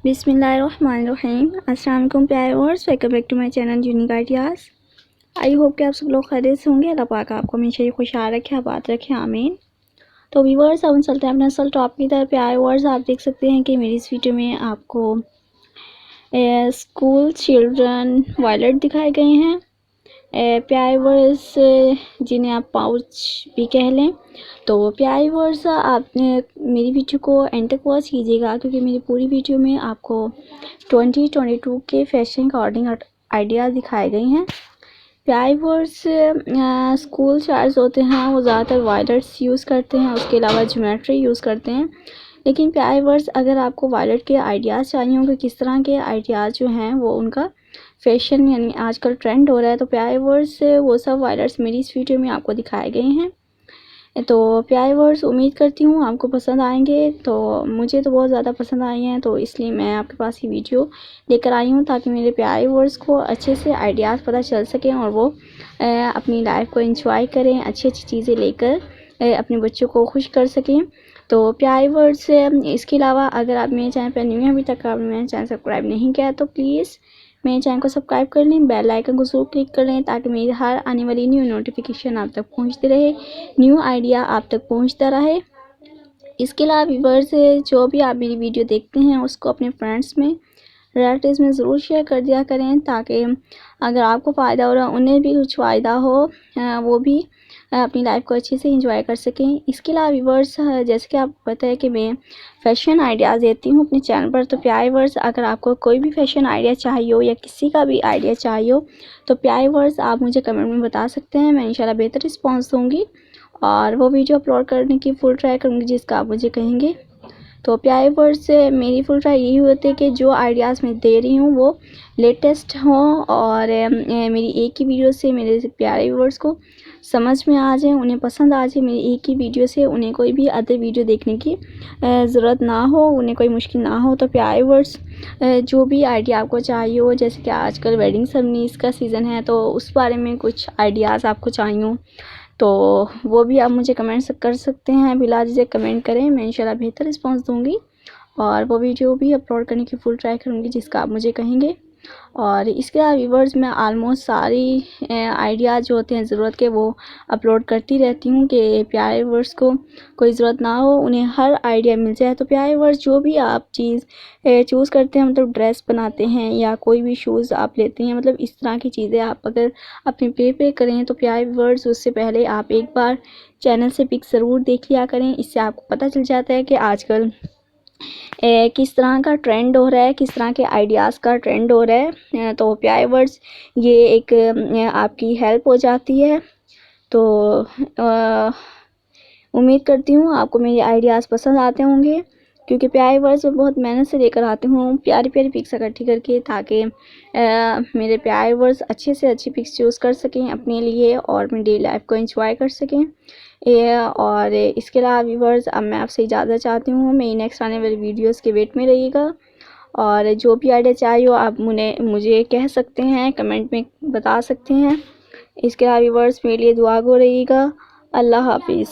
बिस्मिल्लाहिर्रहमानिर्रहीम। अस्सलाम वालेकुम प्यारे viewers, welcome back to my channel Unique Ideas. I hope कि आप सब लोग खैरियत से होंगे। अल्लाह पाक आपको हमेशा ही खुशहाल रखे, आबाद रखे, आमीन। तो व्यूअर्स, अब हम चलते हैं अपने असल टॉपिक की तरफ। प्यारे व्यूअर्स, आप देख सकते हैं कि मेरी इस वीडियो में आपको स्कूल चिल्ड्रन वॉलेट दिखाए गए हैं। प्यारे व्यूअर्स, जिन्हें आप पाउच भी कह लें। तो प्यारे व्यूअर्स, आपने मेरी वीडियो को एंड तक वॉच कीजिएगा, क्योंकि मेरी पूरी वीडियो में आपको 2022 के फैशन अकॉर्डिंग आइडियाज़ दिखाए गए हैं। प्यारे व्यूअर्स, स्कूल चार्ज होते हैं वो ज़्यादातर वायलेट्स यूज़ करते हैं, उसके अलावा ज्योमेट्री यूज़ करते हैं। लेकिन प्यारे व्यूअर्स, अगर आपको वॉलेट के आइडियाज़ चाहिए होंगे, किस तरह के आइडियाज़ जो हैं वो उनका फैशन यानी आजकल ट्रेंड हो रहा है, तो प्यारे व्यूअर्स वो सब वॉलेट्स मेरी इस वीडियो में आपको दिखाए गए हैं। तो प्यारे व्यूअर्स, उम्मीद करती हूँ आपको पसंद आएंगे। तो मुझे तो बहुत ज़्यादा पसंद आई हैं, तो इसलिए मैं आपके पास ये वीडियो लेकर आई हूँ, ताकि मेरे प्यारे व्यूअर्स को अच्छे से आइडियाज़ पता चल सकें और वो अपनी लाइफ को एंजॉय करें, अच्छी अच्छी चीज़ें लेकर अपने बच्चों को खुश कर सकें। तो प्यारे व्यूअर्स, इसके अलावा अगर आप मेरे चैनल पर न्यू हैं, अभी तक आपने मेरा चैनल सब्सक्राइब नहीं किया, तो प्लीज़ मेरे चैनल को सब्सक्राइब कर लें, बेल आइकन को ज़रूर क्लिक कर लें, ताकि मेरी हर आने वाली न्यू नोटिफिकेशन आप तक पहुंचती रहे, न्यू आइडिया आप तक पहुंचता रहे। इसके अलावा व्यूअर्स, जो भी आप मेरी वीडियो देखते हैं उसको अपने फ्रेंड्स में, रिलेटिव्स में ज़रूर शेयर कर दिया करें, ताकि अगर आपको फ़ायदा हो रहा है उन्हें भी कुछ फ़ायदा हो, वो भी अपनी लाइफ को अच्छे से एंजॉय कर सकें। इसके अलावा व्यूअर्स, जैसे कि आपको पता है कि मैं फ़ैशन आइडियाज़ देती हूँ अपने चैनल पर। तो प्यारे व्यूअर्स, अगर आपको कोई भी फ़ैशन आइडिया चाहिए हो या किसी का भी आइडिया चाहिए हो, तो प्यारे व्यूअर्स आप मुझे कमेंट में बता सकते हैं। मैं इंशाल्लाह बेहतर रिस्पॉन्स दूँगी और वो वीडियो अपलोड करने की फुल ट्राई करूँगी जिसका आप मुझे कहेंगे। तो प्यारे व्यूअर्स, मेरी फुल ट्राई यही होती है कि जो आइडियाज़ मैं दे रही हूँ वो लेटेस्ट हों और मेरी एक ही वीडियो से मेरे प्यारे व्यूअर्स को समझ में आ जाए, उन्हें पसंद आ जाए। मेरी एक ही वीडियो से उन्हें कोई भी अदर वीडियो देखने की ज़रूरत ना हो, उन्हें कोई मुश्किल ना हो। तो प्यारे व्यूअर्स, जो भी आइडिया आपको चाहिए हो, जैसे कि आजकल वेडिंग सेरेमनीज़ का सीज़न है, तो उस बारे में कुछ आइडियाज़ आपको चाहिए हो, तो वो भी आप मुझे कमेंट्स कर सकते हैं। बिला झिझक कमेंट करें, मैं इंशाल्लाह बेहतर रिस्पांस दूंगी और वो वीडियो भी अपलोड करने की फुल ट्राई करूंगी जिसका आप मुझे कहेंगे। और इसके अलावा व्यूअर्स, मैं आलमोस्ट सारी आइडियाज़ जो होते हैं ज़रूरत के वो अपलोड करती रहती हूँ, कि प्यारे व्यूअर्स को कोई ज़रूरत ना हो, उन्हें हर आइडिया मिल जाए। तो प्यारे व्यूअर्स, जो भी आप चीज़ चूज़ करते हैं, मतलब ड्रेस बनाते हैं या कोई भी शूज़ आप लेते हैं, मतलब इस तरह की चीज़ें आप अगर अपने पे करें, तो प्यारे व्यूअर्स उससे पहले आप एक बार चैनल से पिक ज़रूर देख लिया करें। इससे आपको पता चल जाता है कि आजकल किस तरह का ट्रेंड हो रहा है, किस तरह के आइडियाज़ का ट्रेंड हो रहा है। तो प्यारे व्यूअर्स, ये एक आपकी हेल्प हो जाती है। तो उम्मीद करती हूँ आपको मेरे आइडियाज़ पसंद आते होंगे, क्योंकि प्यारे व्यूअर्स मैं बहुत मेहनत से लेकर आती हूँ प्यारी प्यारी पिक्स इकट्ठी करके, ताकि मेरे प्यारे व्यूअर्स अच्छे से अच्छी पिक्स चूज़ कर सकें अपने लिए और अपनी डेली लाइफ को एंजॉय कर सकें। और इसके अलावा व्यूअर्स, अब मैं आपसे इजाज़त चाहती हूँ। मेरी नेक्स्ट आने वाली वीडियोस के वेट में रहिएगा और जो भी आइडिया चाहिए हो आप मुझे कह सकते हैं, कमेंट में बता सकते हैं। इसके अलावा व्यूअर्स, मेरे लिए दुआ गो रहिएगा। अल्लाह हाफिज़।